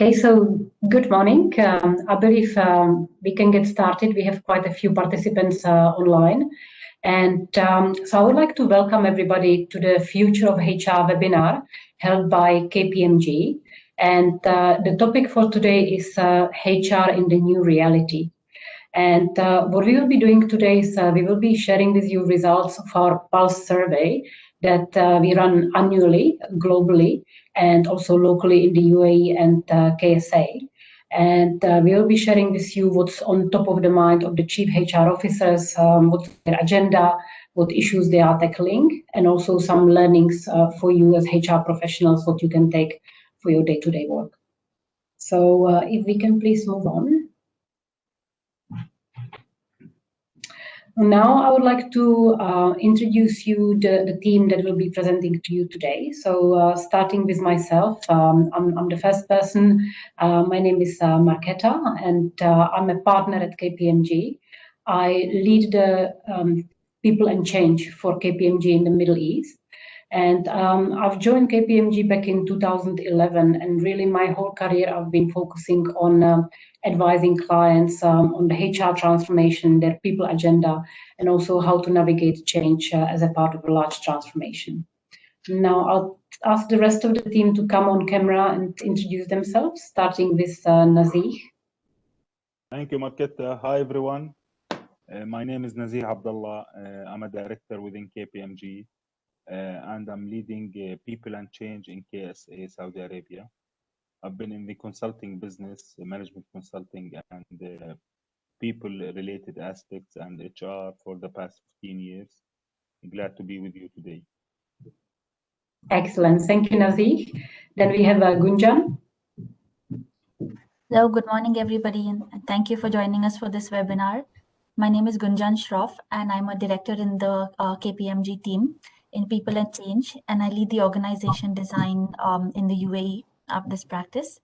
Okay, so good morning. I believe we can get started. We have quite a few participants online. And so I would like to welcome everybody to the Future of HR webinar held by KPMG. And the topic for today is HR in the new reality. And what we will be doing today is we will be sharing with you results of our Pulse survey that we run annually, globally, and also locally in the UAE and KSA. And we will be sharing with you what's on top of the mind of the chief HR officers, what's their agenda, what issues they are tackling, and also some learnings for you as HR professionals, what you can take for your day-to-day work. So if we can please move on. Now I would like to introduce you the team that will be presenting to you today. So starting with myself, I'm the first person. My name is Marketa, and I'm a partner at KPMG. I lead the people and change for KPMG in the Middle East. And I've joined KPMG back in 2011, and really my whole career I've been focusing on advising clients on the HR transformation, their people agenda, and also how to navigate change as a part of a large transformation. Now I'll ask the rest of the team to come on camera and introduce themselves, starting with Nazih. Thank you, Marketa. Hi, everyone. My name is Nazih Abdullah. I'm a director within KPMG. And I'm leading people and change in KSA, Saudi Arabia. I've been in the consulting business, management consulting, and people-related aspects and HR for the past 15 years. I'm glad to be with you today. Excellent. Thank you, Nazih. Then we have Gunjan. Hello, good morning, everybody, and thank you for joining us for this webinar. My name is Gunjan Shroff, and I'm a director in the KPMG team in People and Change, and I lead the organization design in the UAE of this practice.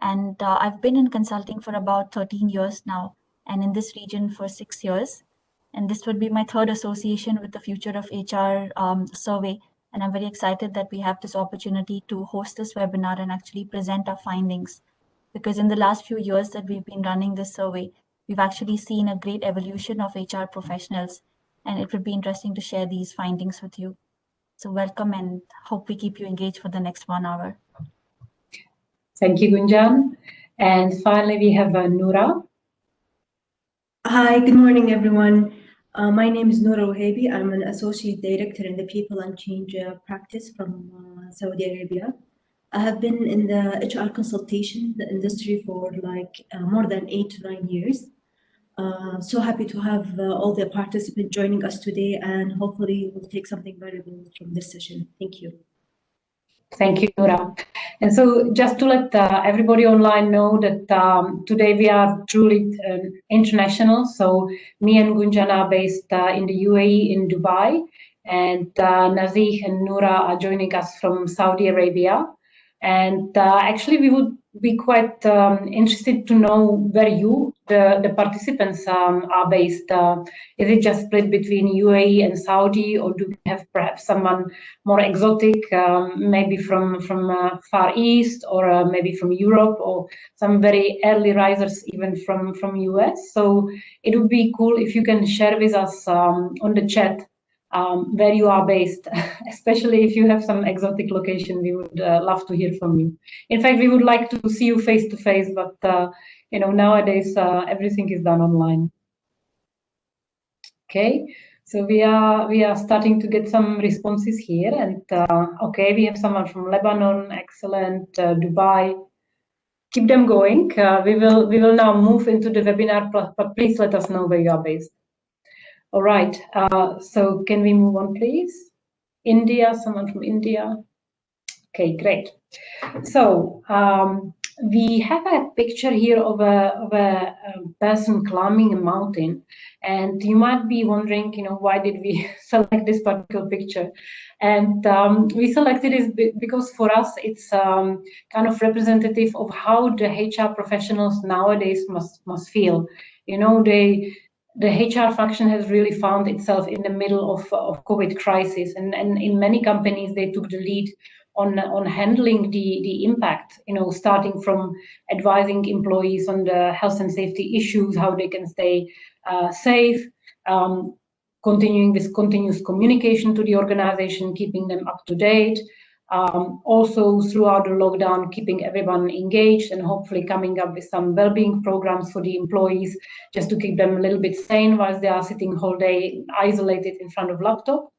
And I've been in consulting for about 13 years now, and in this region for 6 years. And this would be my third association with the Future of HR survey. And I'm very excited that we have this opportunity to host this webinar and actually present our findings. Because in the last few years that we've been running this survey, we've actually seen a great evolution of HR professionals. And it would be interesting to share these findings with you. So welcome, and hope we keep you engaged for the next 1 hour. Thank you, Gunjan. And finally, we have Noora. Hi, good morning, everyone. My name is Noor Hebe. I'm an associate director in the People and Change practice from Saudi Arabia. I have been in the HR consultation industry for more than 8 to 9 years. So happy to have all the participants joining us today, and hopefully we'll take something valuable from this session. Thank you. Thank you, Noora. And so just to let everybody online know that today we are truly international. So me and Gunjan are based in the UAE in Dubai, and Nazih and Noora are joining us from Saudi Arabia. And actually we would be quite interested to know where the participants are based. Is it just split between UAE and Saudi, or do we have perhaps someone more exotic, maybe from Far East, or maybe from Europe, or some very early risers even from US? So it would be cool if you can share with us on the chat where you are based, especially if you have some exotic location. We would love to hear from you. In fact, we would like to see you face to face, but you know, nowadays everything is done online. Okay, so we are starting to get some responses here, and okay, we have someone from Lebanon. Excellent. Dubai. Keep them going. We will now move into the webinar, but please let us know where you are based. All right, so can we move on, please? India, someone from India. Okay, great. So we have a picture here of a person climbing a mountain, and you might be wondering, you know, why did we select this particular picture? And we selected it because for us it's kind of representative of how the HR professionals nowadays must feel. You know, the HR function has really found itself in the middle of COVID crisis, and in many companies they took the lead on handling the impact, starting from advising employees on the health and safety issues, how they can stay safe, continuing with continuous communication to the organization, keeping them up to date. Also throughout the lockdown, keeping everyone engaged and hopefully coming up with some well-being programs for the employees, just to keep them a little bit sane whilst they are sitting whole day isolated in front of laptop.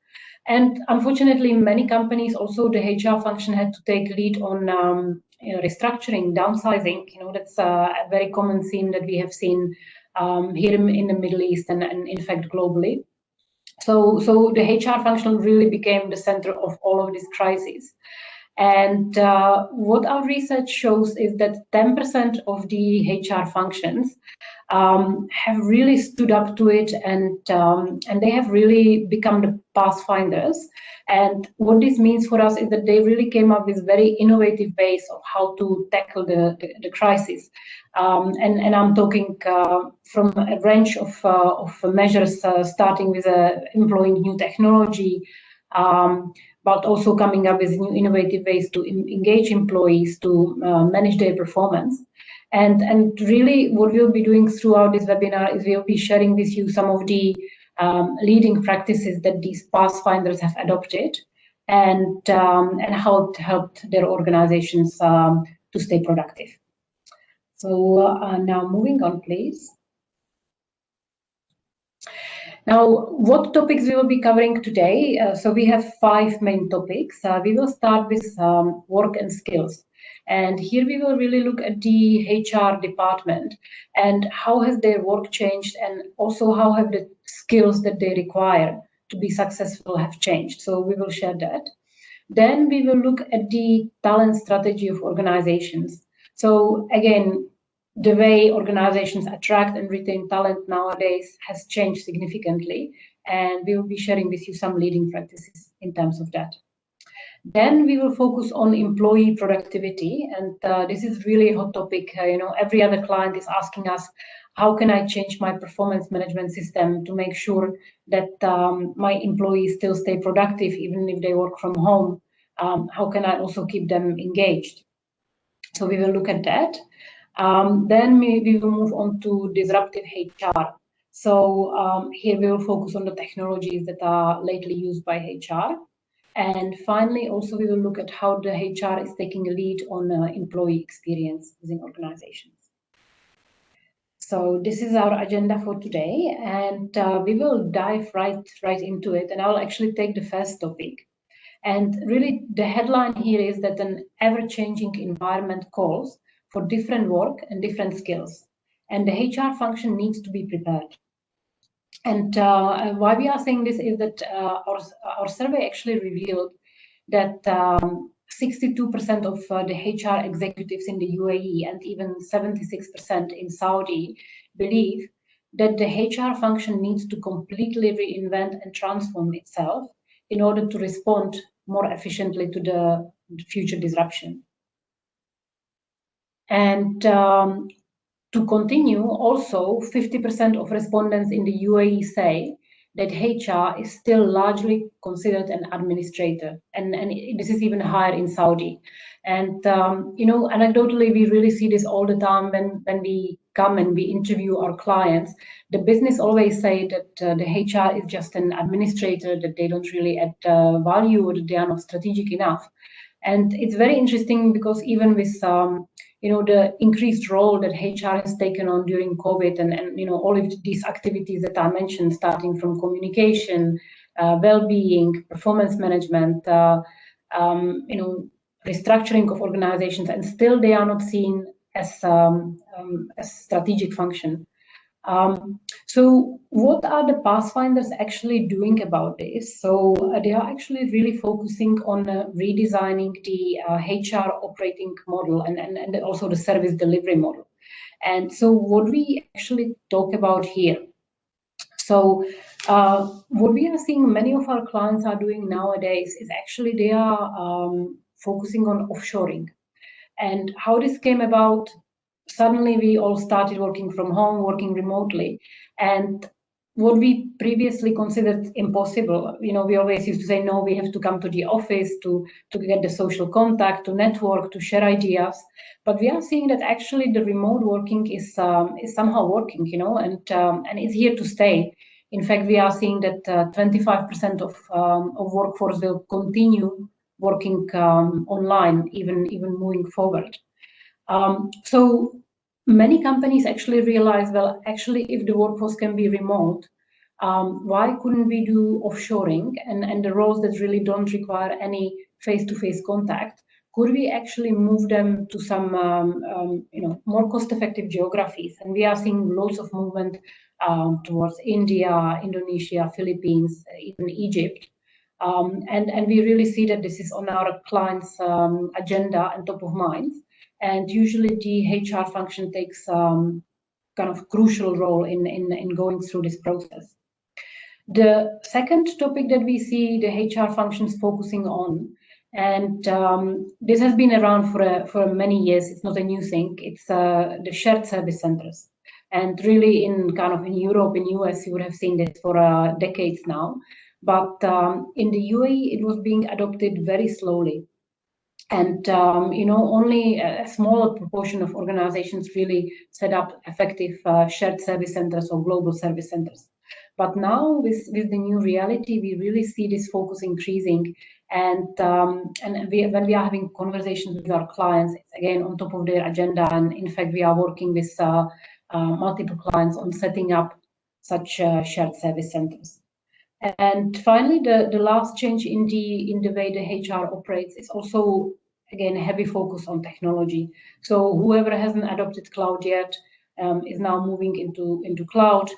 And unfortunately, many companies, also the HR function had to take lead on restructuring, downsizing. That's a very common theme that we have seen here in the Middle East and in fact globally. So the HR function really became the center of all of these crises. And what our research shows is that 10% of the HR functions have really stood up to it, and they have really become the pathfinders. And what this means for us is that they really came up with very innovative ways of how to tackle the crisis. And I'm talking from a range of measures, starting with employing new technology, but also coming up with new innovative ways to engage employees, to manage their performance. And really what we'll be doing throughout this webinar is we'll be sharing with you some of the leading practices that these pathfinders have adopted, and how it helped their organizations to stay productive. So now moving on, please. Now, what topics we will be covering today? So we have 5 main topics. We will start with work and skills. And here we will really look at the HR department and how has their work changed, and also how have the skills that they require to be successful have changed. So we will share that. Then we will look at the talent strategy of organizations. So again, the way organizations attract and retain talent nowadays has changed significantly, and we will be sharing with you some leading practices in terms of that. Then we will focus on employee productivity, and this is really a hot topic. Every other client is asking us, how can I change my performance management system to make sure that my employees still stay productive even if they work from home? How can I also keep them engaged? So we will look at that. Then we will move on to disruptive HR. So here we will focus on the technologies that are lately used by HR. And finally, also we will look at how the HR is taking a lead on employee experience within organizations. So this is our agenda for today, and we will dive right into it. And I'll actually take the first topic. And really, the headline here is that an ever-changing environment calls for different work and different skills, and the HR function needs to be prepared. And why we are saying this is that our survey actually revealed that 62% of the HR executives in the UAE and even 76% in Saudi believe that the HR function needs to completely reinvent and transform itself in order to respond more efficiently to the future disruption. And to continue, also 50% of respondents in the UAE say that HR is still largely considered an administrator, and this is even higher in Saudi. And anecdotally, we really see this all the time when we come and we interview our clients. The business always say that the HR is just an administrator, that they don't really add value, or that they are not strategic enough. And it's very interesting because even with the increased role that HR has taken on during COVID, and all of these activities that I mentioned, starting from communication, well-being, performance management, restructuring of organizations, and still they are not seen as a strategic function. So what are the Pathfinders actually doing about this? So they are actually really focusing on redesigning the HR operating model and also the service delivery model. And so what we actually talk about here. So what we are seeing many of our clients are doing nowadays is actually they are focusing on offshoring. And how this came about, suddenly we all started working from home, working remotely. And what we previously considered impossible. We always used to say, no, we have to come to the office to get the social contact, to network, to share ideas. But we are seeing that actually the remote working is somehow working, and it's here to stay. In fact, we are seeing that 25% of workforce will continue working online, even moving forward. So many companies actually realize, well, actually, if the workforce can be remote, why couldn't we do offshoring and the roles that really don't require any face-to-face contact? Could we actually move them to some more cost-effective geographies? And we are seeing lots of movement towards India, Indonesia, Philippines, even Egypt. And we really see that this is on our clients' agenda and top of mind. And usually the HR function takes kind of crucial role in going through this process. The second topic that we see the HR functions focusing on, and this has been around for many years, it's not a new thing, it's the shared service centers. And really in Europe, in US, you would have seen this for decades now. But in the UAE, it was being adopted very slowly. And only a smaller proportion of organizations really set up effective shared service centers or global service centers. But now with the new reality, we really see this focus increasing. And when we are having conversations with our clients, it's again on top of their agenda. And in fact, we are working with multiple clients on setting up such shared service centers. And finally, the last change in the way the HR operates is also, again, a heavy focus on technology. So whoever hasn't adopted cloud yet is now moving into cloud.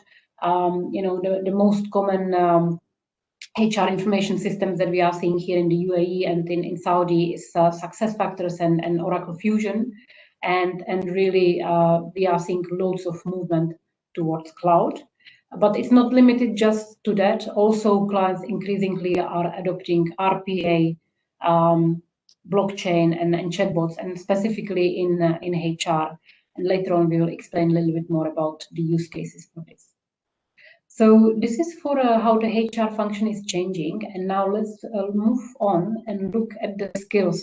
The most common HR information systems that we are seeing here in the UAE and in Saudi is SuccessFactors and Oracle Fusion. And really, we are seeing loads of movement towards cloud. But it's not limited just to that. Also, clients increasingly are adopting RPA, blockchain, and chatbots, and specifically in HR. And later on, we will explain a little bit more about the use cases for this. So this is for how the HR function is changing. And now let's move on and look at the skills.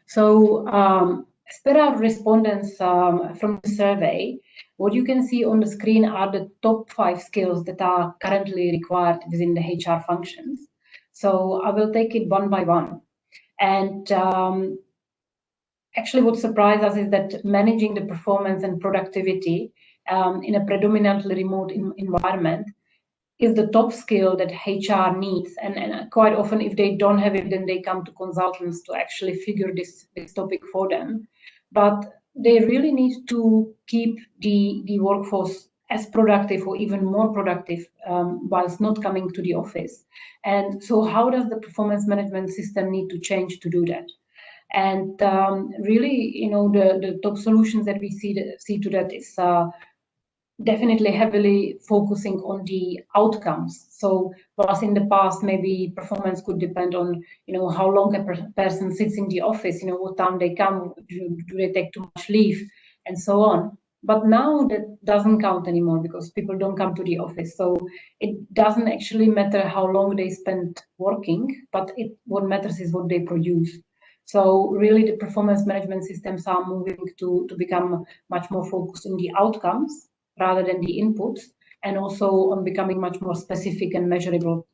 So as per our respondents from the survey, what you can see on the screen are the top 5 skills that are currently required within the HR functions. So I will take it one by one. And actually what surprised us is that managing the performance and productivity in a predominantly remote environment is the top skill that HR needs. And quite often, if they don't have it, then they come to consultants to actually figure this topic for them. But they really need to keep the workforce as productive or even more productive whilst not coming to the office. And so how does the performance management system need to change to do that? And really, the top solutions that we see to that is definitely heavily focusing on the outcomes. So whereas in the past, maybe performance could depend on, how long a person sits in the office, what time they come, do they take too much leave, and so on. But now that doesn't count anymore because people don't come to the office. So it doesn't actually matter how long they spend working, but what matters is what they produce. So really the performance management systems are moving to become much more focused on the outcomes rather than the inputs, and also on becoming much more specific and measurable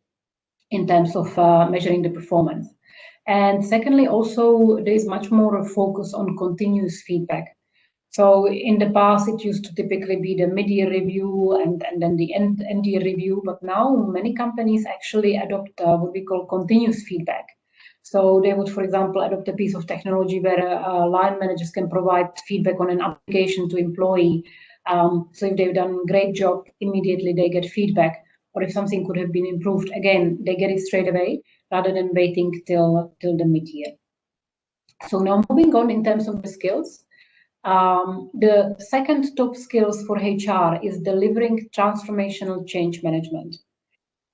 in terms of measuring the performance. And secondly, also there is much more of focus on continuous feedback. So in the past, it used to typically be the mid-year review and then the end-year review, but now many companies actually adopt what we call continuous feedback. So they would, for example, adopt a piece of technology where line managers can provide feedback on an application to employee. So if they've done a great job, immediately they get feedback. Or if something could have been improved, again, they get it straight away rather than waiting till the mid-year. So now moving on in terms of the skills. The second top skills for HR is delivering transformational change management.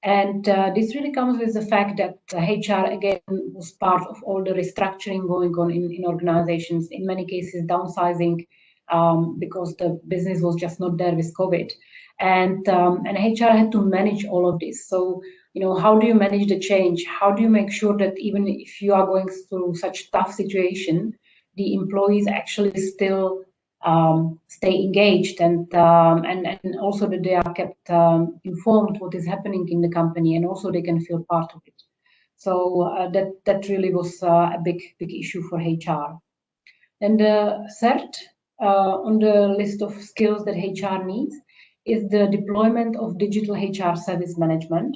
And this really comes with the fact that HR, again, was part of all the restructuring going on in organizations, in many cases downsizing, because the business was just not there with COVID. And HR had to manage all of this. So, how do you manage the change? How do you make sure that even if you are going through such tough situation, the employees actually still stay engaged and also that they are kept informed what is happening in the company, and also they can feel part of it. So that really was a big issue for HR. And the third on the list of skills that HR needs is the deployment of digital HR service management.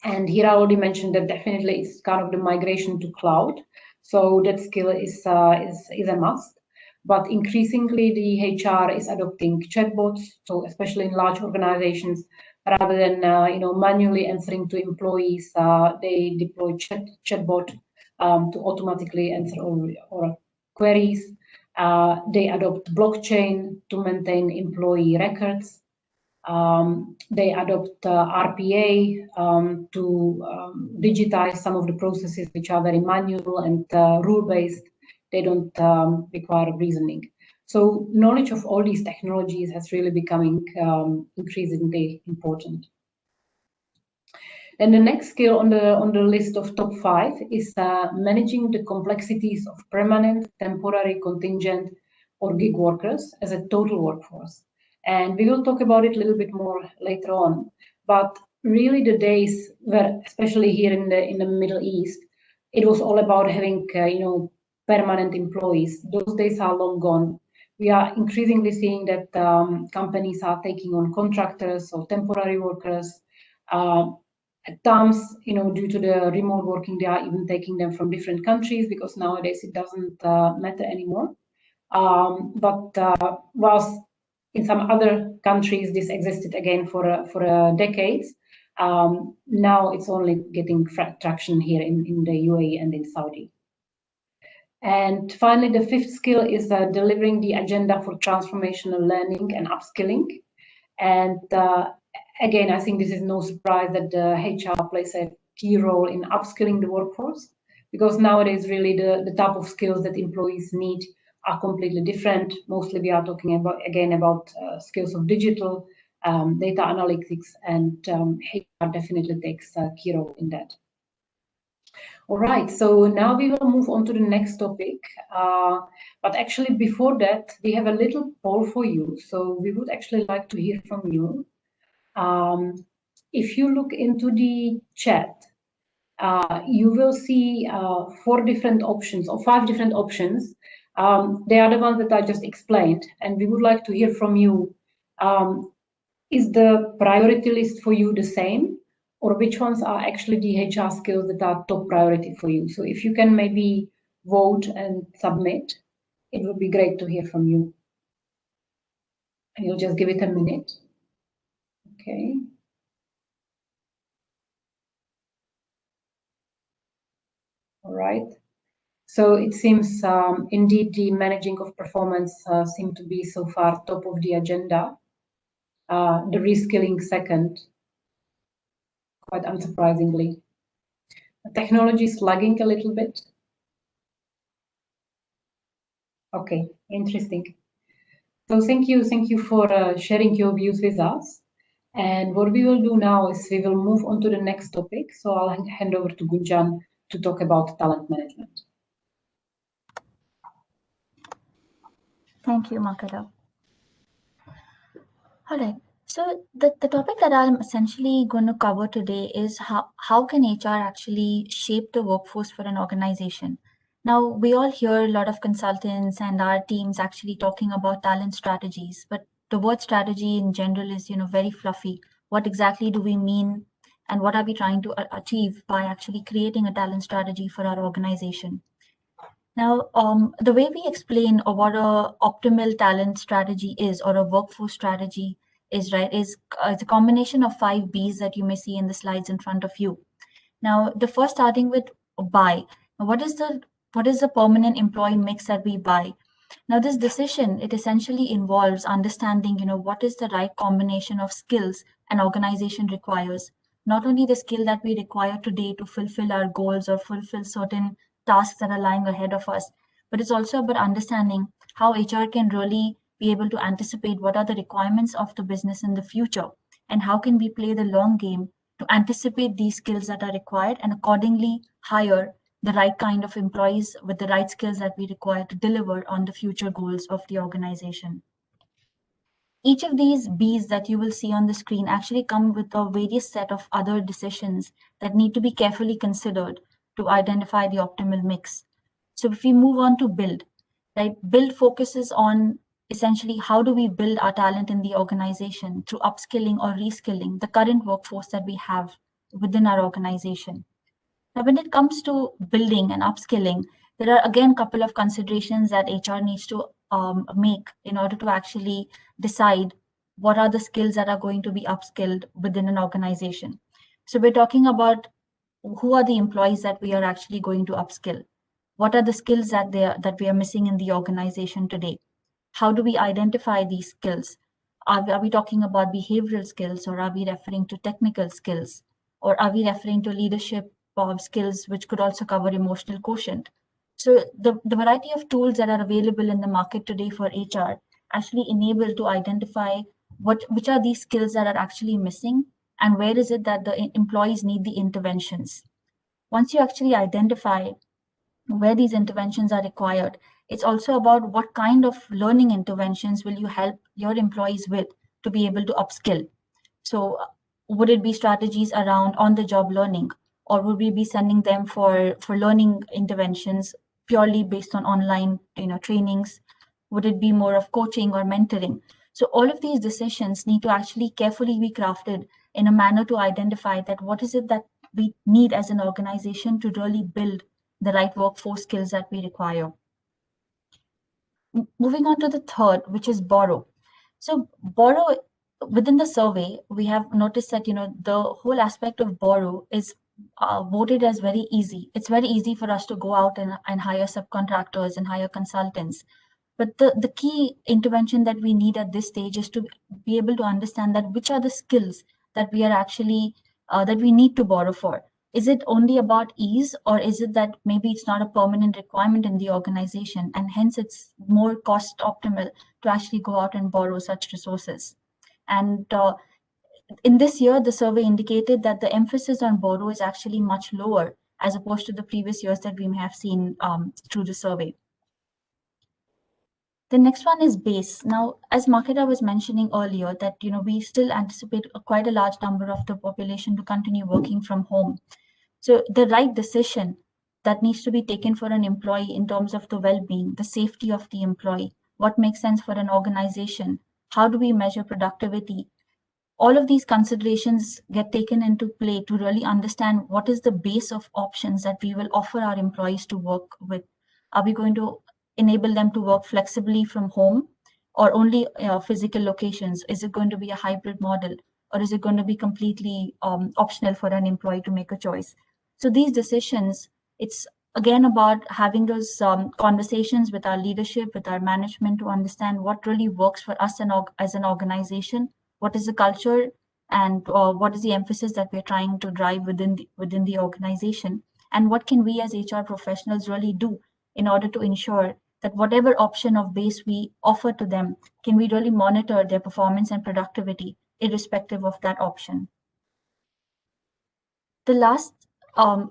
And here I already mentioned that definitely it's kind of the migration to cloud. So that skill is a must. But increasingly, the HR is adopting chatbots. So especially in large organizations, rather than manually answering to employees, they deploy chatbot to automatically answer all queries. They adopt blockchain to maintain employee records. They adopt RPA to digitize some of the processes which are very manual and rule-based. They don't require reasoning. So knowledge of all these technologies has really becoming increasingly important. And the next skill on the list of top 5 is managing the complexities of permanent, temporary, contingent, or gig workers as a total workforce. And we will talk about it a little bit more later on. But really, the days where, especially here in the Middle East, it was all about having permanent employees. Those days are long gone. We are increasingly seeing that companies are taking on contractors or temporary workers. At times, due to the remote working, they are even taking them from different countries, because nowadays it doesn't matter anymore. But whilst in some other countries this existed again for decades, now it's only getting traction here in the UAE and in Saudi. And finally, the 5th skill is delivering the agenda for transformational learning and upskilling. And again, I think this is no surprise that the HR plays a key role in upskilling the workforce, because nowadays really the type of skills that employees need are completely different. Mostly we are talking about skills of digital, data analytics, and HR definitely takes a key role in that. All right, so now we will move on to the next topic. But actually before that, we have a little poll for you. So we would actually like to hear from you. If you look into the chat, you will see 4 different options or 5 different options. They are the ones that I just explained, and we would like to hear from you. Is the priority list for you the same, or which ones are actually the HR skills that are top priority for you? So if you can maybe vote and submit, it would be great to hear from you. And you'll just give it a minute. Okay. All right. So it seems indeed the managing of performance seem to be so far top of the agenda. The reskilling second, quite unsurprisingly. The technology is lagging a little bit. Okay, interesting. So thank you for sharing your views with us. And what we will do now is we will move on to the next topic. So I'll hand over to Gunjan to talk about talent management. Thank you, Makara. All right. So the topic that I'm essentially going to cover today is how can HR actually shape the workforce for an organization? Now, we all hear a lot of consultants and our teams actually talking about talent strategies, but the word strategy in general is, very fluffy. What exactly do we mean, and what are we trying to achieve by actually creating a talent strategy for our organization? Now, the way we explain what a optimal talent strategy is, or a workforce strategy is, right, is it's a combination of 5 B's that you may see in the slides in front of you. Now, the first, starting with buy. Now, what is the permanent employee mix that we buy? Now, this decision, it essentially involves understanding, what is the right combination of skills an organization requires. Not only the skill that we require today to fulfill our goals or fulfill certain tasks that are lying ahead of us, but it's also about understanding how HR can really be able to anticipate what are the requirements of the business in the future, and how can we play the long game to anticipate these skills that are required and accordingly hire the right kind of employees with the right skills that we require to deliver on the future goals of the organization. Each of these B's that you will see on the screen actually come with a various set of other decisions that need to be carefully considered to identify the optimal mix. So if we move on to build, right? Build focuses on essentially how do we build our talent in the organization through upskilling or reskilling the current workforce that we have within our organization. Now, when it comes to building and upskilling, there are again a couple of considerations that HR needs to make in order to actually decide what are the skills that are going to be upskilled within an organization. So we're talking about who are the employees that we are actually going to upskill. What are the skills that we are missing in the organization today? How do we identify these skills? Are we talking about behavioral skills, or are we referring to technical skills? Or are we referring to leadership skills, which could also cover emotional quotient? So the variety of tools that are available in the market today for HR actually enable to identify which are these skills that are actually missing, and where is it that the employees need the interventions. Once you actually identify where these interventions are required, it's also about what kind of learning interventions will you help your employees with to be able to upskill. So would it be strategies around on-the-job learning, or would we be sending them for learning interventions purely based on online trainings? Would it be more of coaching or mentoring? So all of these decisions need to actually carefully be crafted in a manner to identify that what is it that we need as an organization to really build the right workforce skills that we require. Moving on to the third, which is borrow. So borrow, within the survey, we have noticed that the whole aspect of borrow is voted as very easy. It's very easy for us to go out and hire subcontractors and hire consultants. But the key intervention that we need at this stage is to be able to understand that which are the skills that we are actually that we need to borrow for. Is it only about ease, or is it that maybe it's not a permanent requirement in the organization, and hence it's more cost optimal to actually go out and borrow such resources? And in this year, the survey indicated that the emphasis on borrow is actually much lower as opposed to the previous years that we may have seen through the survey. The next one is base. Now, as Makeda was mentioning earlier, that we still anticipate quite a large number of the population to continue working from home. So the right decision that needs to be taken for an employee in terms of the well-being, the safety of the employee, what makes sense for an organization, how do we measure productivity? All of these considerations get taken into play to really understand what is the base of options that we will offer our employees to work with. Are we going to enable them to work flexibly from home, or only physical locations? Is it going to be a hybrid model, or is it going to be completely optional for an employee to make a choice? So these decisions, it's again about having those conversations with our leadership, with our management, to understand what really works for us as an organization, what is the culture, and what is the emphasis that we're trying to drive within the organization, and what can we as HR professionals really do in order to ensure that whatever option of base we offer to them, can we really monitor their performance and productivity irrespective of that option. The last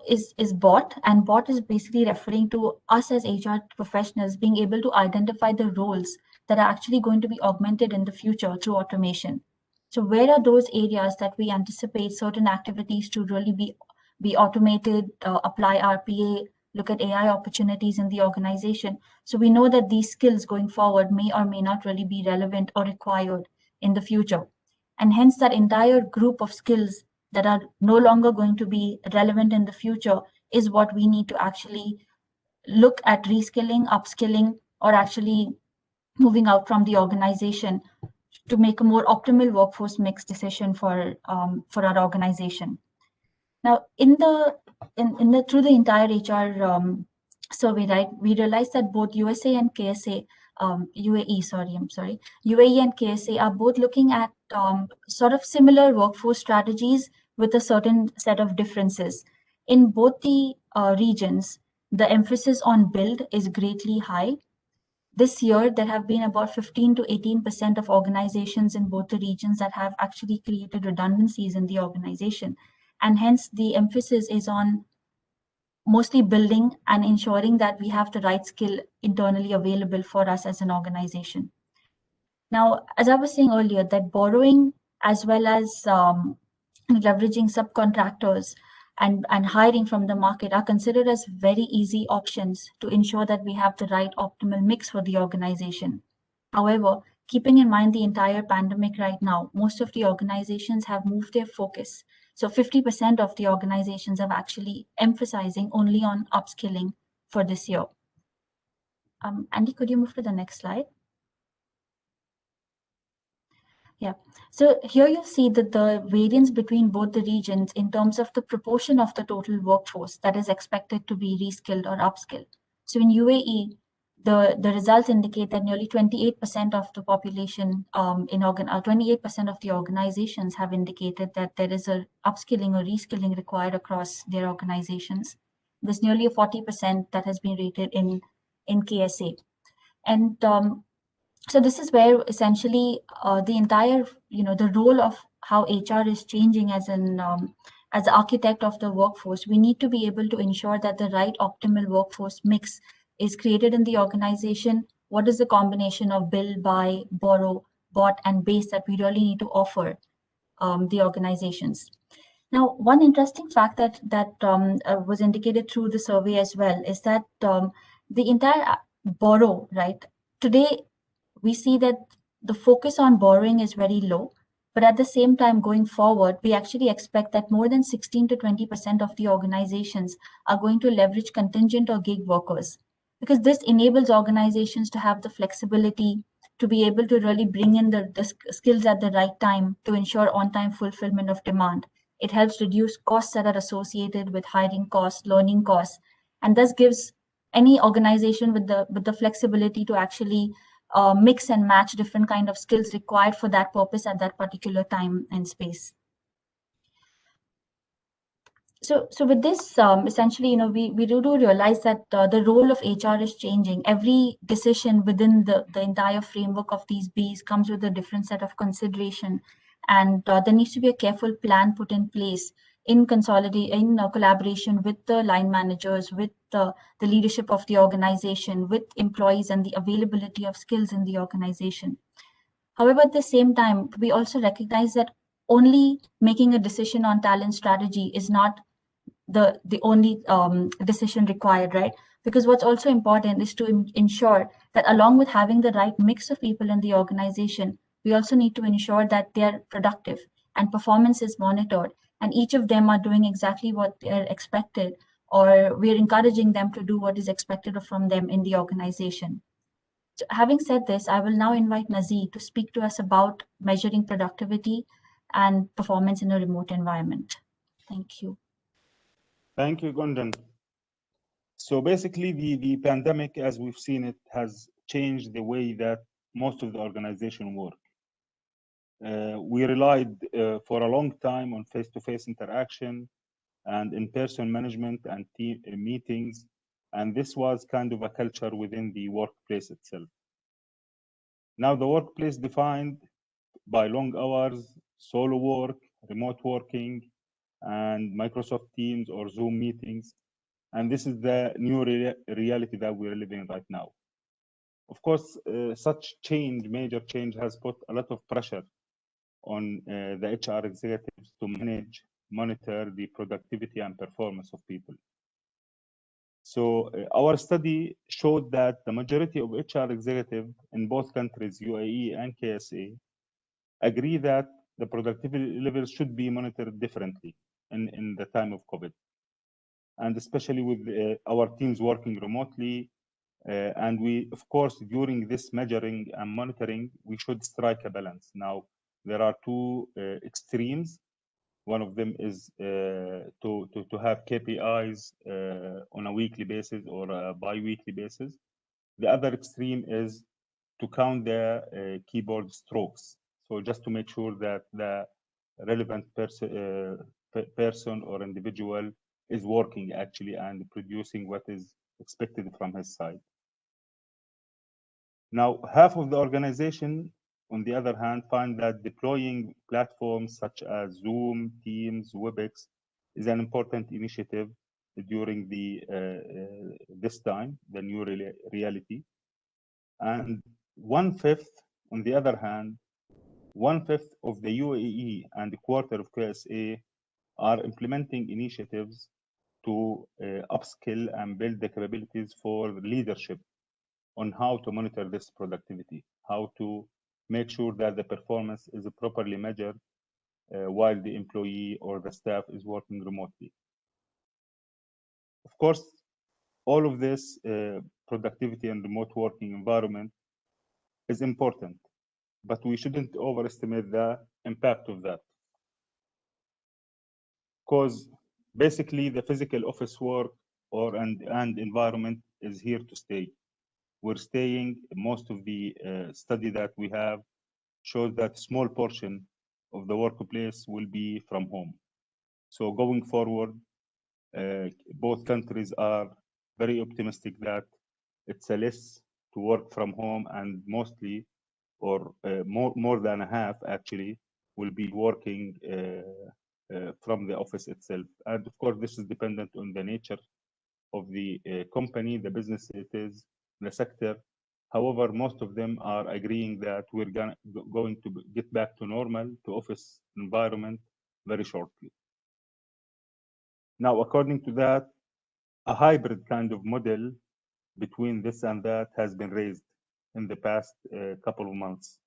is bot, and bot is basically referring to us as HR professionals being able to identify the roles that are actually going to be augmented in the future through automation. So where are those areas that we anticipate certain activities to really be automated, apply RPA, look at AI opportunities in the organization? So we know that these skills going forward may or may not really be relevant or required in the future. And hence that entire group of skills that are no longer going to be relevant in the future is what we need to actually look at reskilling, upskilling, or actually moving out from the organization to make a more optimal workforce mix decision for our organization. Now, through the entire HR survey, right, we realized that both USA and KSA, UAE and KSA are both looking at sort of similar workforce strategies with a certain set of differences. In both the regions, the emphasis on build is greatly high. This year, there have been about 15 to 18% of organizations in both the regions that have actually created redundancies in the organization. And hence, the emphasis is on mostly building and ensuring that we have the right skill internally available for us as an organization. Now, as I was saying earlier, that borrowing as well as leveraging subcontractors and hiring from the market are considered as very easy options to ensure that we have the right optimal mix for the organization. However, keeping in mind the entire pandemic right now, most of the organizations have moved their focus. So 50% of the organizations have actually emphasizing only on upskilling for this year. Andy, could you move to the next slide? Yeah, so here you see that the variance between both the regions in terms of the proportion of the total workforce that is expected to be reskilled or upskilled. So in UAE, the results indicate that nearly 28% of the population 28% of the organizations have indicated that there is a upskilling or reskilling required across their organizations. There's nearly a 40% that has been rated in KSA. And so this is where essentially the entire, the role of how HR is changing as as the architect of the workforce. We need to be able to ensure that the right optimal workforce mix is created in the organization. What is the combination of build, buy, borrow, bought, and base that we really need to offer the organizations? Now, one interesting fact that was indicated through the survey as well is that the entire borrow, right? Today, we see that the focus on borrowing is very low, but at the same time, going forward, we actually expect that more than 16 to 20% of the organizations are going to leverage contingent or gig workers, because this enables organizations to have the flexibility to be able to really bring in the skills at the right time to ensure on-time fulfillment of demand. It helps reduce costs that are associated with hiring costs, learning costs, and thus gives any organization with the flexibility to actually mix and match different kind of skills required for that purpose at that particular time and space. So with this, essentially, we do realize that the role of HR is changing. Every decision within the entire framework of these Bs comes with a different set of consideration, and there needs to be a careful plan put in place in collaboration with the line managers, with the leadership of the organization, with employees, and the availability of skills in the organization. However, at the same time, we also recognize that only making a decision on talent strategy is not the only decision required, right? Because what's also important is to ensure that along with having the right mix of people in the organization, we also need to ensure that they're productive and performance is monitored, and each of them are doing exactly what they're expected, or we're encouraging them to do what is expected from them in the organization. So having said this, I will now invite Nazir to speak to us about measuring productivity and performance in a remote environment. Thank you. Thank you, Gunjan. So basically, the pandemic, as we've seen it, has changed the way that most of the organization work. We relied for a long time on face-to-face interaction and in-person management and team meetings, and this was kind of a culture within the workplace itself. Now the workplace defined by long hours, solo work, remote working, and Microsoft Teams or Zoom meetings. And this is the new reality that we're living right now. Of course, such change, major change, has put a lot of pressure on the HR executives to manage, monitor the productivity and performance of people. So our study showed that the majority of HR executives in both countries, UAE and KSA, agree that the productivity levels should be monitored differently in the time of COVID. And especially with our teams working remotely. And we, of course, during this measuring and monitoring, we should strike a balance. Now, there are two extremes. One of them is to have KPIs on a weekly basis or a bi-weekly basis. The other extreme is to count the keyboard strokes. So just to make sure that the relevant person or individual is working actually and producing what is expected from his side. Now, half of the organization, on the other hand, find that deploying platforms such as Zoom, Teams, WebEx is an important initiative during this time, the new reality. And 1/5, on the other hand, 1/5 of the UAE and a quarter of KSA are implementing initiatives to upskill and build the capabilities for leadership on how to monitor this productivity, how to make sure that the performance is properly measured while the employee or the staff is working remotely. Of course, all of this productivity and remote working environment is important, but we shouldn't overestimate the impact of that. Because basically the physical office work and environment is here to stay. We're staying. Most of the study that we have shows that small portion of the workplace will be from home. So going forward, both countries are very optimistic that it's a less to work from home, and mostly, or more than a half actually, will be working from the office itself. And of course, this is dependent on the nature of the company, the business it is, the sector. However, most of them are agreeing that we're going to get back to normal, to office environment very shortly. Now, according to that, a hybrid kind of model between this and that has been raised in the past couple of months.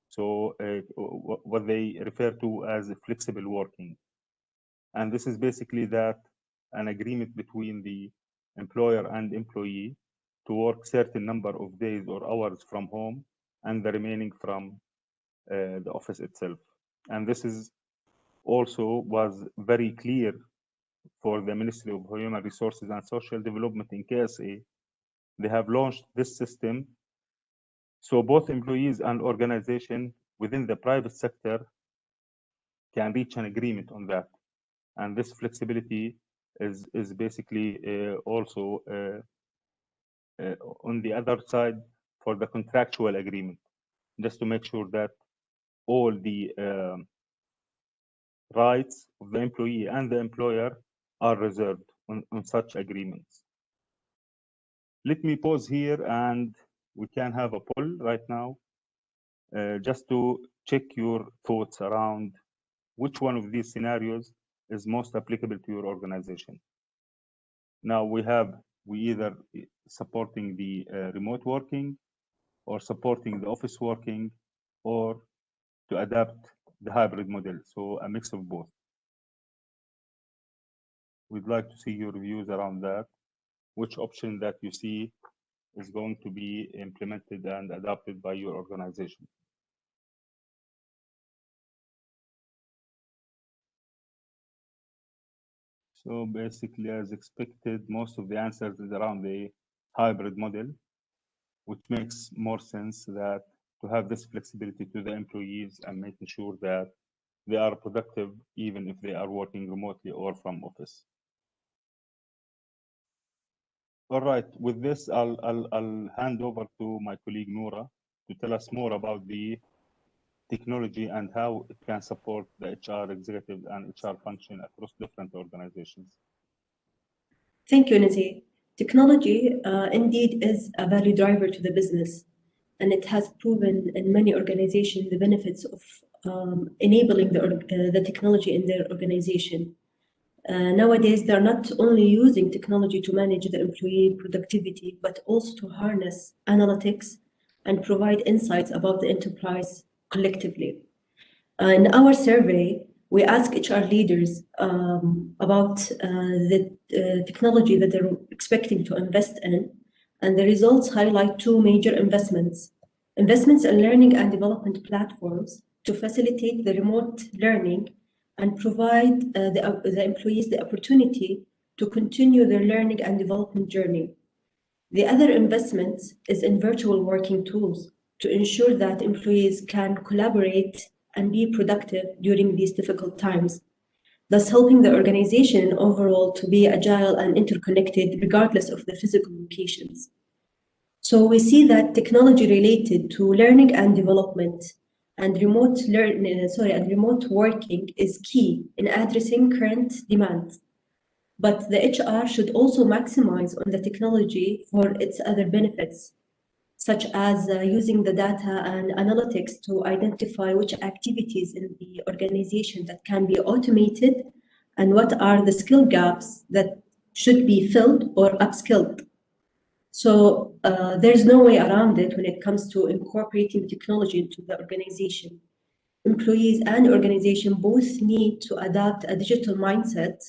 So what they refer to as flexible working. And this is basically that an agreement between the employer and employee to work certain number of days or hours from home and the remaining from the office itself. And this is also was very clear for the Ministry of Human Resources and Social Development in KSA. They have launched this system so both employees and organization within the private sector can reach an agreement on that. And this flexibility is basically also on the other side for the contractual agreement, just to make sure that all the rights of the employee and the employer are reserved on such agreements. Let me pause here and we can have a poll right now just to check your thoughts around which one of these scenarios is most applicable to your organization. Now we either supporting the remote working or supporting the office working or to adapt the hybrid model, so a mix of both. We'd like to see your views around that, which option that you see is going to be implemented and adopted by your organization. So basically, as expected, most of the answers is around the hybrid model, which makes more sense that to have this flexibility to the employees and making sure that they are productive even if they are working remotely or from office. All right, with this, I'll hand over to my colleague Noora to tell us more about the technology and how it can support the HR executive and HR function across different organizations. Thank you, Nazir. Technology indeed is a value driver to the business, and it has proven in many organizations the benefits of enabling the technology in their organization. Nowadays, they're not only using technology to manage the employee productivity, but also to harness analytics and provide insights about the enterprise collectively. In our survey, we asked HR leaders about the technology that they're expecting to invest in, and the results highlight two major investments. Investments in learning and development platforms to facilitate the remote learning and provide the employees the opportunity to continue their learning and development journey. The other investment is in virtual working tools to ensure that employees can collaborate and be productive during these difficult times. thus helping the organization overall to be agile and interconnected regardless of the physical locations. So we see that technology related to learning and development and remote working is key in addressing current demands. But the HR should also maximize on the technology for its other benefits, such as using the data and analytics to identify which activities in the organization that can be automated and what are the skill gaps that should be filled or upskilled. So there's no way around it when it comes to incorporating technology into the organization. Employees and organization both need to adopt a digital mindset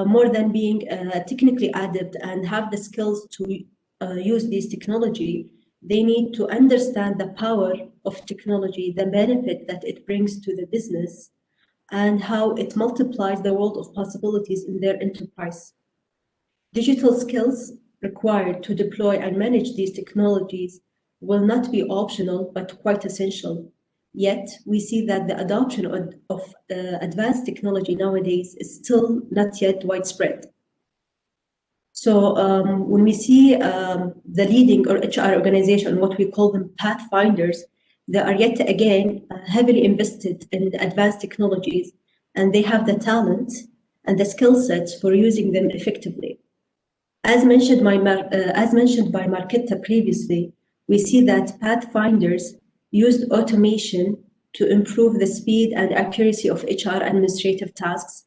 more than being technically adept and have the skills to use this technology. They need to understand the power of technology, the benefit that it brings to the business, and how it multiplies the world of possibilities in their enterprise. Digital skills required to deploy and manage these technologies will not be optional, but quite essential. Yet, we see that the adoption of advanced technology nowadays is still not yet widespread. So when we see the leading or HR organization, what we call them pathfinders, they are yet again heavily invested in advanced technologies, and they have the talent and the skill sets for using them effectively. As mentioned by Marketa previously, we see that pathfinders used automation to improve the speed and accuracy of HR administrative tasks.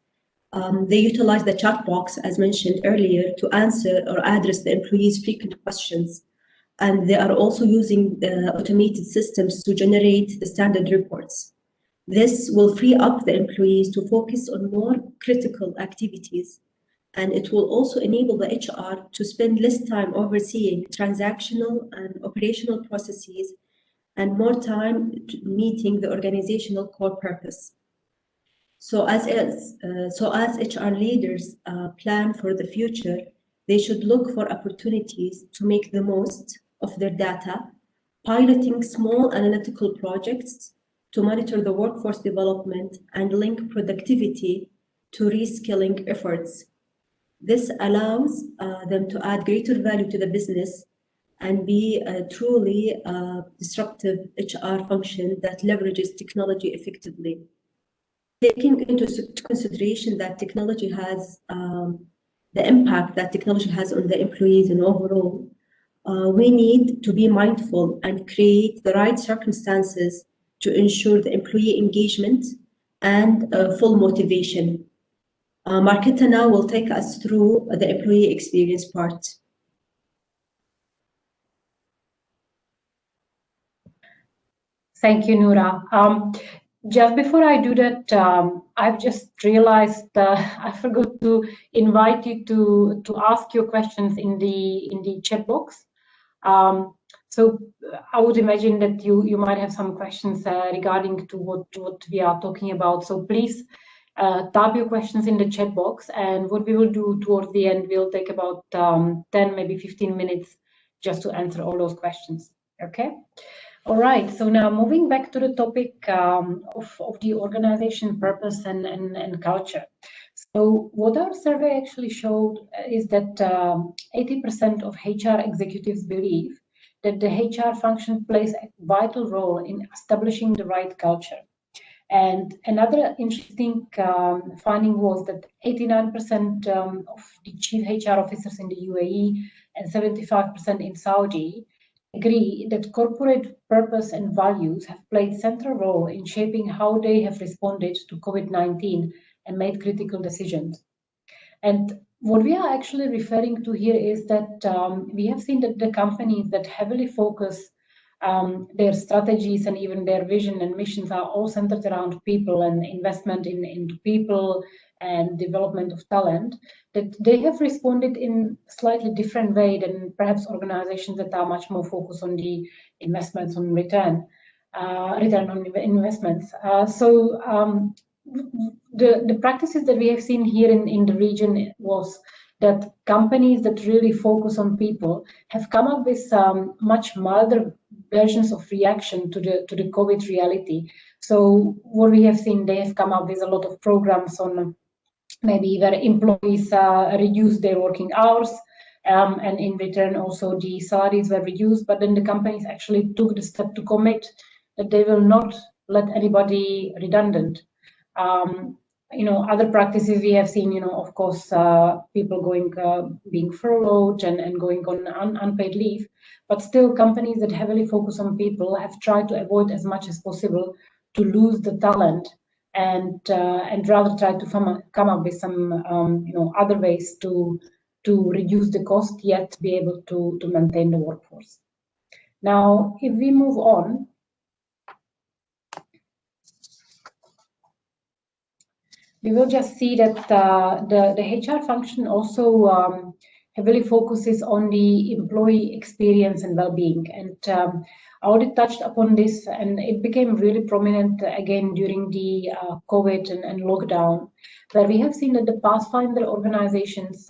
They utilize the chat box, as mentioned earlier, to answer or address the employees' frequent questions. And they are also using the automated systems to generate the standard reports. This will free up the employees to focus on more critical activities, and it will also enable the HR to spend less time overseeing transactional and operational processes and more time meeting the organizational core purpose. So as HR leaders plan for the future, they should look for opportunities to make the most of their data, piloting small analytical projects to monitor the workforce development and link productivity to reskilling efforts. This allows them to add greater value to the business and be a truly disruptive HR function that leverages technology effectively. Taking into consideration that technology has the impact that technology has on the employees and overall, we need to be mindful and create the right circumstances to ensure the employee engagement and full motivation. Marketa now will take us through the employee experience part. Thank you, Noora. Just before I do that, I've just realized I forgot to invite you to ask your questions in the chat box. So I would imagine that you might have some questions regarding to what we are talking about. So please type your questions in the chat box, and what we will do towards the end, we'll take about 10, maybe 15 minutes just to answer all those questions. Okay. All right, so now moving back to the topic of the organization purpose and culture. So what our survey actually showed is that 80% of HR executives believe that the HR function plays a vital role in establishing the right culture. And another interesting finding was that 89% of the chief HR officers in the UAE and 75% in Saudi agree that corporate purpose and values have played a central role in shaping how they have responded to COVID-19 and made critical decisions. And what we are actually referring to here is that we have seen that the companies that heavily focus their strategies and even their vision and missions are all centered around people and investment into people and development of talent, that they have responded in a slightly different way than perhaps organizations that are much more focused on the investments on return on investments. The practices that we have seen here in the region was that companies that really focus on people have come up with much milder versions of reaction to the COVID reality. So what we have seen, they have come up with a lot of programs on maybe where employees reduce their working hours, and in return also the salaries were reduced, but then the companies actually took the step to commit that they will not let anybody redundant. Other practices we have seen, of course, people being furloughed and going on unpaid leave, but still companies that heavily focus on people have tried to avoid as much as possible to lose the talent, and rather try to come up with some other ways to reduce the cost, yet be able to maintain the workforce. Now, if we move on, we will just see that the HR function also heavily focuses on the employee experience and well-being. And I already touched upon this, and it became really prominent again during the COVID and lockdown, where we have seen that the Pathfinder organizations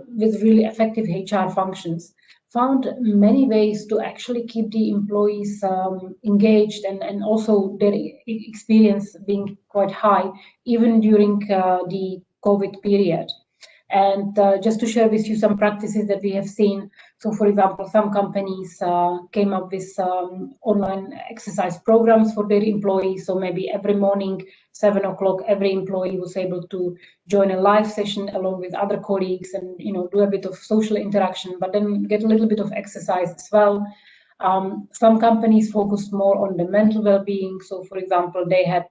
with really effective HR functions found many ways to actually keep the employees engaged and also their experience being quite high, even during the COVID period. And just to share with you some practices that we have seen. So, for example, some companies came up with online exercise programs for their employees. So maybe every morning, 7 o'clock, every employee was able to join a live session along with other colleagues and do a bit of social interaction, but then get a little bit of exercise as well. Some companies focused more on the mental well-being. So, for example, they had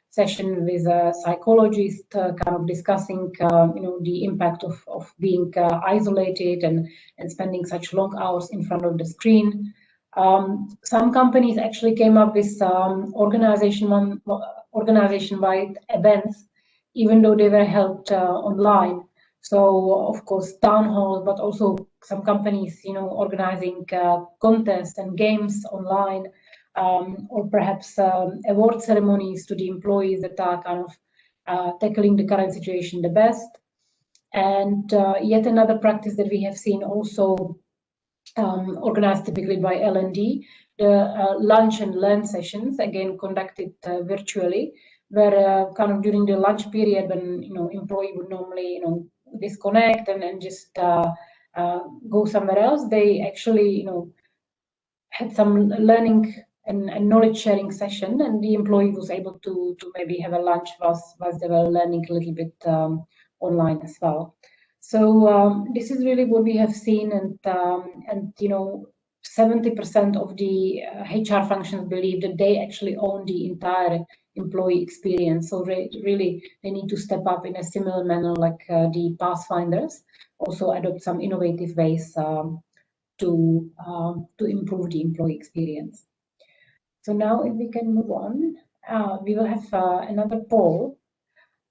session with a psychologist kind of discussing the impact of being isolated and spending such long hours in front of the screen. Some companies actually came up with organization-wide events, even though they were held online. So, of course, town halls, but also some companies, organizing contests and games online, or perhaps award ceremonies to the employees that are kind of tackling the current situation the best. And yet another practice that we have seen also organized typically by L&D, the lunch and learn sessions, again conducted virtually, where kind of during the lunch period when employee would normally disconnect and just go somewhere else, they actually had some learning and knowledge sharing session, and the employee was able to maybe have a lunch whilst they were learning a little bit online as well. So this is really what we have seen, and 70% of the HR functions believe that they actually own the entire employee experience. So really, they need to step up in a similar manner like the Pathfinders, also adopt some innovative ways to improve the employee experience. So now if we can move on, we will have another poll.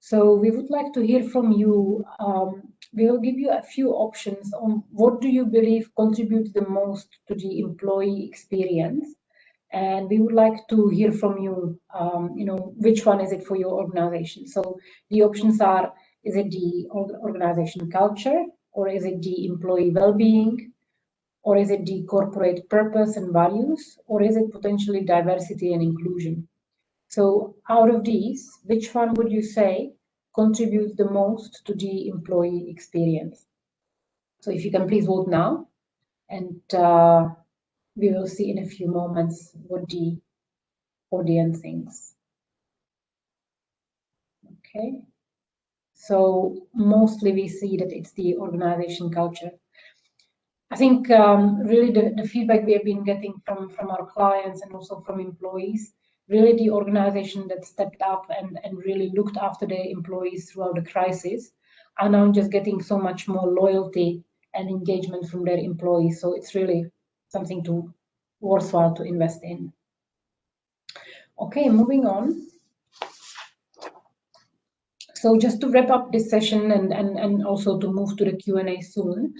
So we would like to hear from you. We will give you a few options on what do you believe contributes the most to the employee experience. And we would like to hear from you, which one is it for your organization? So the options are, is it the organization culture, or is it the employee well-being, or is it the corporate purpose and values, or is it potentially diversity and inclusion? So out of these, which one would you say contributes the most to the employee experience? So if you can please vote now, and we will see in a few moments what the audience thinks. Okay, so mostly we see that it's the organization culture. I think really the feedback we have been getting from our clients and also from employees, really the organization that stepped up and really looked after their employees throughout the crisis are now just getting so much more loyalty and engagement from their employees. So it's really something worthwhile to invest in. Okay, moving on. So just to wrap up this session and also to move to the Q&A soon.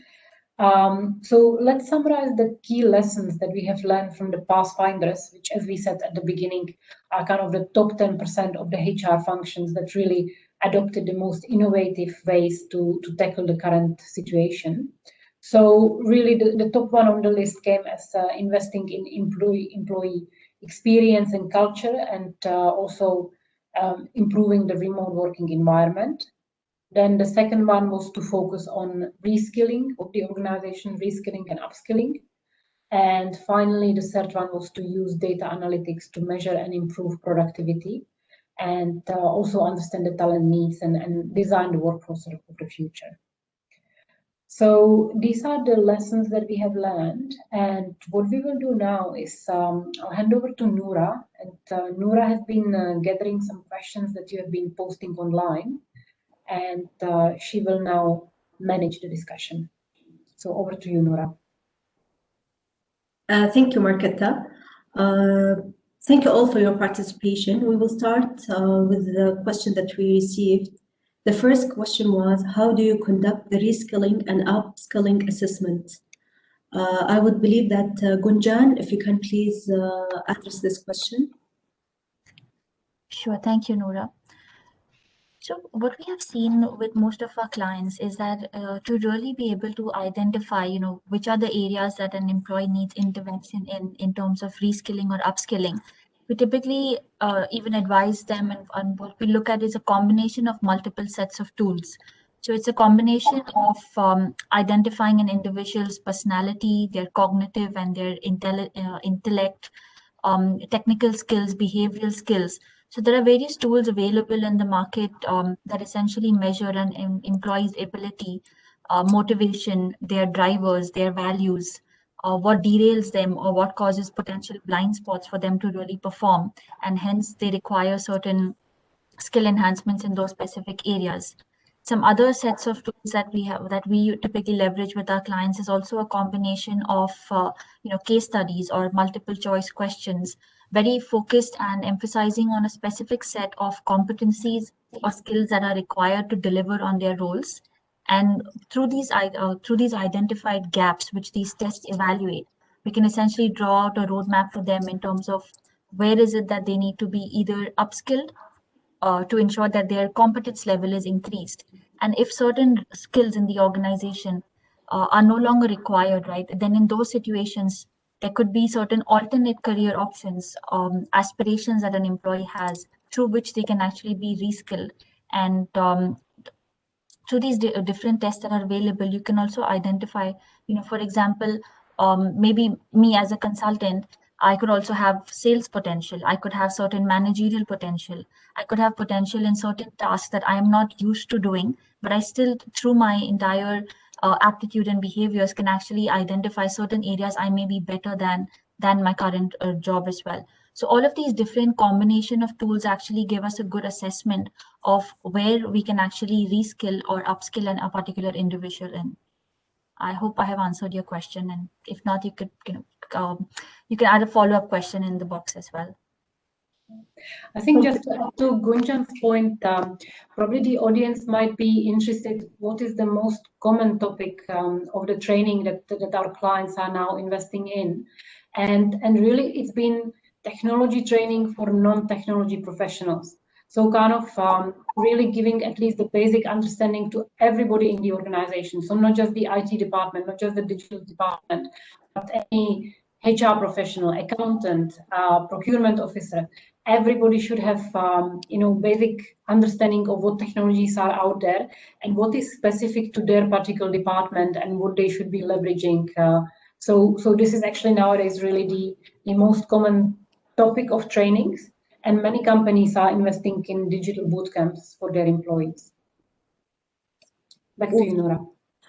So let's summarize the key lessons that we have learned from the Pathfinders, which, as we said at the beginning, are kind of the top 10% of the HR functions that really adopted the most innovative ways to tackle the current situation. So really the top one on the list came as investing in employee experience and culture, and also improving the remote working environment. Then the second one was to focus on reskilling of the organization, reskilling and upskilling. And finally, the third one was to use data analytics to measure and improve productivity, and also understand the talent needs and design the workforce of the future. So these are the lessons that we have learned. And what we will do now is I'll hand over to Noora. And Noora has been gathering some questions that you have been posting online. And she will now manage the discussion. So over to you, Noora. Thank you, Marketa. Thank you all for your participation. We will start with the question that we received. The first question was, how do you conduct the reskilling and upskilling assessment? I would believe that Gunjan, if you can please address this question. Sure, thank you, Noora. So what we have seen with most of our clients is that to really be able to identify, which are the areas that an employee needs intervention in terms of reskilling or upskilling, we typically even advise them, and what we look at is a combination of multiple sets of tools. So it's a combination of identifying an individual's personality, their cognitive and their intellect, technical skills, behavioral skills. So there are various tools available in the market that essentially measure an employee's ability, motivation, their drivers, their values, what derails them or what causes potential blind spots for them to really perform. And hence they require certain skill enhancements in those specific areas. Some other sets of tools that we typically leverage with our clients is also a combination of case studies or multiple choice questions, very focused and emphasizing on a specific set of competencies or skills that are required to deliver on their roles. And through these identified gaps, which these tests evaluate, we can essentially draw out a roadmap for them in terms of where is it that they need to be either upskilled to ensure that their competence level is increased. And if certain skills in the organization are no longer required, right, then in those situations, there could be certain alternate career options, aspirations that an employee has through which they can actually be reskilled. And through these different tests that are available, you can also identify, for example, maybe me as a consultant, I could also have sales potential. I could have certain managerial potential. I could have potential in certain tasks that I am not used to doing, but I still, through my entire aptitude and behaviors, can actually identify certain areas I may be better than my current job as well. So all of these different combination of tools actually give us a good assessment of where we can actually reskill or upskill a particular individual in. I hope I have answered your question, and if not, you could you can add a follow-up question in the box as well. I think just to Gunjan's point, probably the audience might be interested, what is the most common topic of the training that our clients are now investing in? And really it's been technology training for non-technology professionals. So kind of really giving at least the basic understanding to everybody in the organization. So not just the IT department, not just the digital department, but any HR professional, accountant, procurement officer. Everybody should have basic understanding of what technologies are out there and what is specific to their particular department and what they should be leveraging. So this is actually nowadays really the most common topic of trainings, and many companies are investing in digital bootcamps for their employees. Back to you, Noora.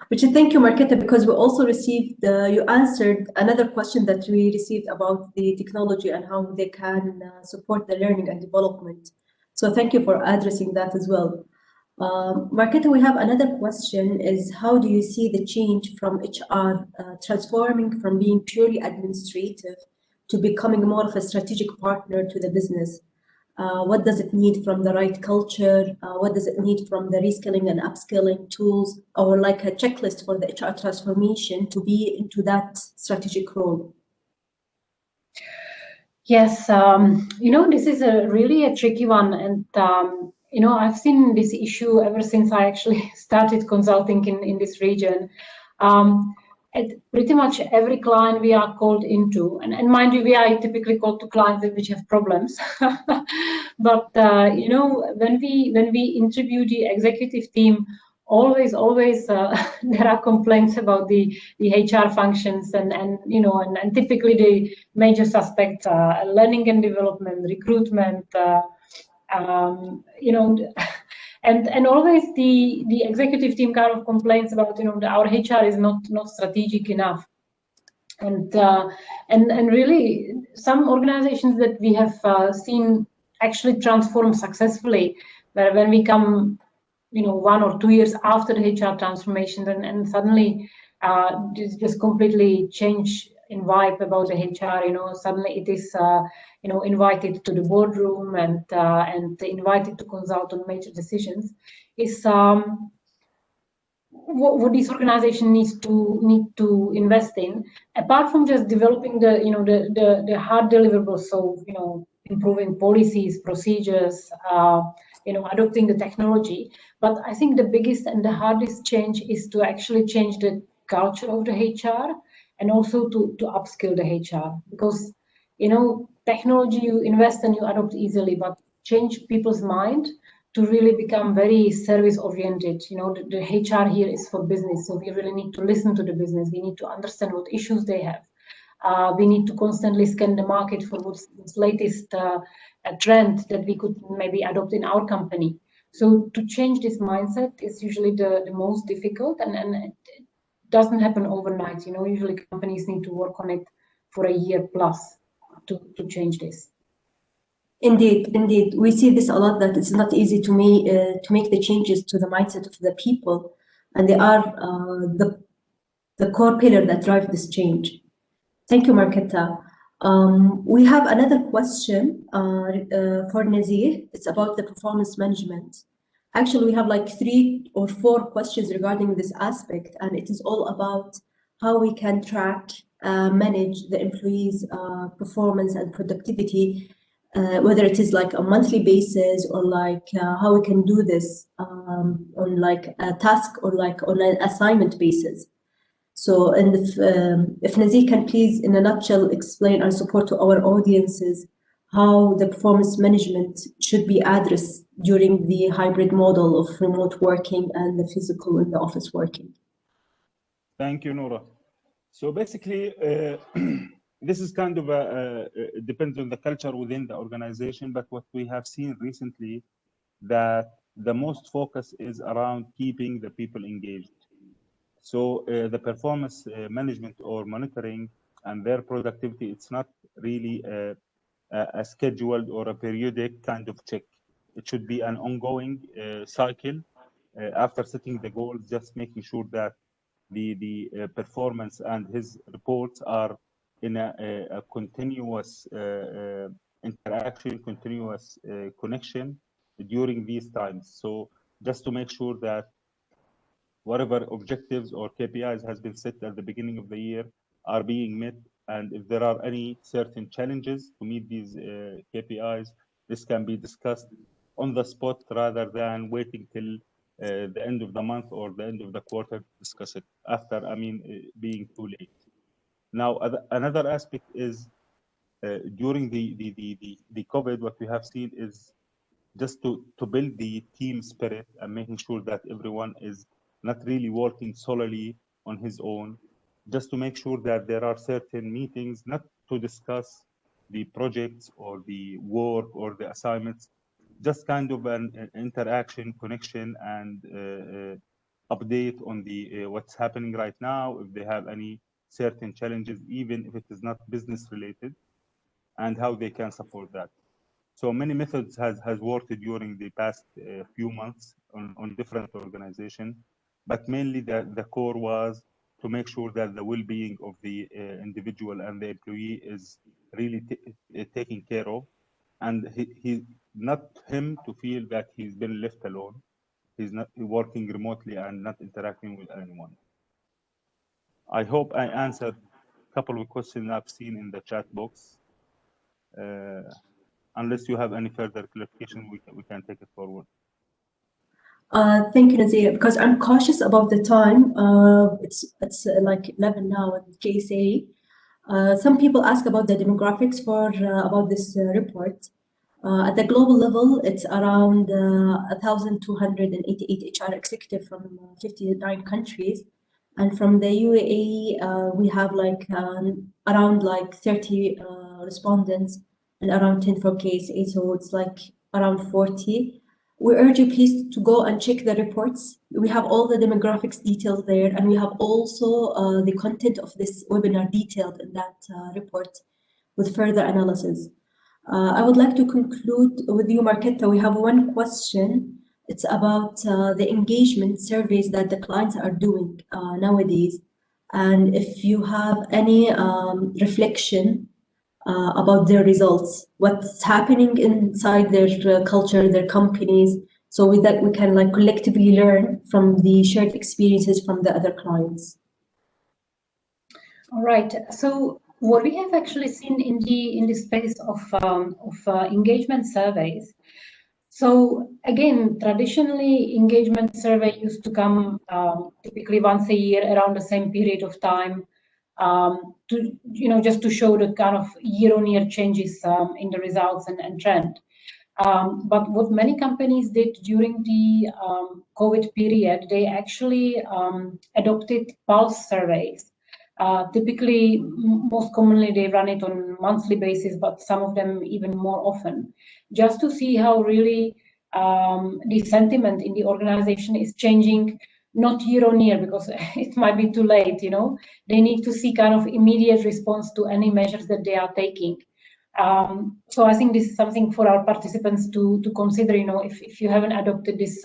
Which thank you, Marketa, because we also received, you answered another question that we received about the technology and how they can support the learning and development. So thank you for addressing that as well. Marketa, we have another question is, how do you see the change from HR transforming from being purely administrative to becoming more of a strategic partner to the business? What does it need from the right culture? What does it need from the reskilling and upskilling tools, or like a checklist for the HR transformation to be into that strategic role? Yes, this is really a tricky one. And, I've seen this issue ever since I actually started consulting in this region. at pretty much every client we are called into, and mind you, we are typically called to clients which have problems. But you know, when we interview the executive team, always there are complaints about the HR functions, and you know, and typically the major suspects are learning and development, recruitment, you know. And always the executive team kind of complains about, you know, our HR is not strategic enough, and really some organizations that we have seen actually transform successfully, where when we come, you know, 1 or 2 years after the HR transformation, and suddenly just completely change in vibe about the HR. You know, suddenly it is you know, invited to the boardroom and invited to consult on major decisions. Is what this organization need to invest in, apart from just developing the, you know, the hard deliverables. So, you know, improving policies, procedures, you know, adopting the technology. But I think the biggest and the hardest change is to actually change the culture of the HR, and also to upskill the HR, because, you know, technology you invest and you adopt easily, but change people's mind to really become very service oriented. You know, the HR here is for business, so we really need to listen to the business. We need to understand what issues they have. We need to constantly scan the market for what's latest trend that we could maybe adopt in our company. So to change this mindset is usually the most difficult, and it doesn't happen overnight. You know, usually companies need to work on it for a year plus to change this. Indeed, indeed. We see this a lot, that it's not easy to make the changes to the mindset of the people, and they are the core pillar that drive this change. Thank you, Marketa. We have another question for Nazir. It's about the performance management. Actually, we have like 3 or 4 questions regarding this aspect, and it is all about how we can track, manage the employees' performance and productivity, whether it is like a monthly basis, or like how we can do this on like a task, or like on an assignment basis. So, and if Nazir can please, in a nutshell, explain and support to our audiences how the performance management should be addressed during the hybrid model of remote working and the physical in the office working. Thank you, Noora. So basically, this is kind of it depends on the culture within the organization, but what we have seen recently, that the most focus is around keeping the people engaged. So the performance management or monitoring and their productivity, it's not really a scheduled or a periodic kind of check. It should be an ongoing cycle after setting the goals, just making sure that the performance and his reports are in a continuous interaction, continuous connection during these times. So just to make sure that whatever objectives or KPIs has been set at the beginning of the year are being met, and if there are any certain challenges to meet these KPIs, this can be discussed on the spot rather than waiting till the end of the month or the end of the quarter to discuss it after, being too late. Now, another aspect is during the COVID, what we have seen is just to build the team spirit and making sure that everyone is not really working solely on his own, just to make sure that there are certain meetings, not to discuss the projects or the work or the assignments, just kind of an interaction, connection, and update on the what's happening right now, if they have any certain challenges, even if it is not business related, and how they can support that. So many methods has worked during the past few months on different organizations, but mainly the core was to make sure that the well-being of the individual and the employee is really taken care of, and he not him to feel that he's been left alone. He's not working remotely and not interacting with anyone. I hope I answered a couple of questions I've seen in the chat box. Unless you have any further clarification, we can take it forward. Thank you, Nazir. Because I'm cautious about the time. It's like 11 now at KSA. Some people ask about the demographics for about this report. At the global level, it's around 1,288 HR executives from 59 countries. And from the UAE, we have like around like 30 respondents and around 10 for KSA. So it's like around 40. We urge you please to go and check the reports. We have all the demographics details there, and we have also the content of this webinar detailed in that report with further analysis. I would like to conclude with you, Marketa. We have one question. It's about the engagement surveys that the clients are doing nowadays. And if you have any reflection about their results, what's happening inside their culture, their companies, so with that we can like collectively learn from the shared experiences from the other clients. All right. So what we have actually seen in the space of engagement surveys. So again, traditionally, engagement survey used to come typically once a year around the same period of time, to just to show the kind of year-on-year changes in the results and trend. But what many companies did during the COVID period, they actually adopted pulse surveys. Typically, most commonly, they run it on a monthly basis, but some of them even more often, just to see how really the sentiment in the organization is changing, not year on year, because it might be too late, They need to see kind of immediate response to any measures that they are taking. So I think this is something for our participants to consider, if you haven't adopted this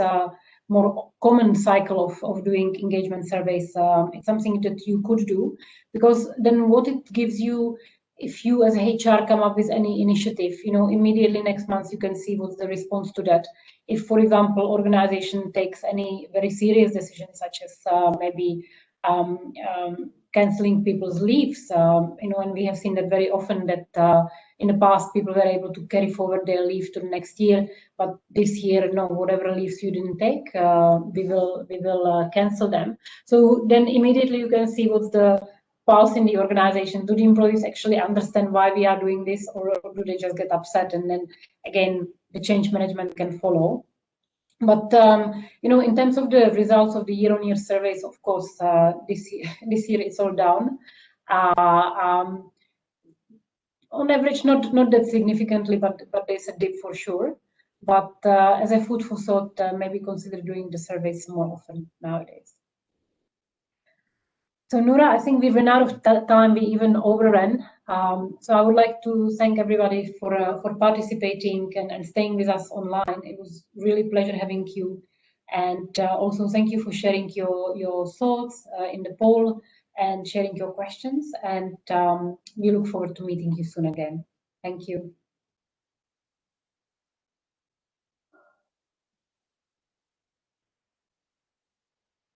more common cycle of doing engagement surveys, it's something that you could do, because then what it gives you, if you as a HR come up with any initiative, immediately next month you can see what's the response to that. If, for example, organization takes any very serious decision, such as maybe canceling people's leaves, and we have seen that very often that in the past people were able to carry forward their leave to the next year, but this year, no, whatever leaves you didn't take, we will cancel them. So then immediately you can see what's the pulse in the organization. Do the employees actually understand why we are doing this, or do they just get upset, and then again the change management can follow. But in terms of the results of the year-on-year surveys, of course, this year it's all down. On average, not that significantly, but there's a dip for sure. But as a food for thought, maybe consider doing the surveys more often nowadays. So Noora, I think we ran out of time. We even overran. So I would like to thank everybody for participating and staying with us online. It was really a pleasure having you. And also thank you for sharing your thoughts in the poll and sharing your questions. And we look forward to meeting you soon again. Thank you.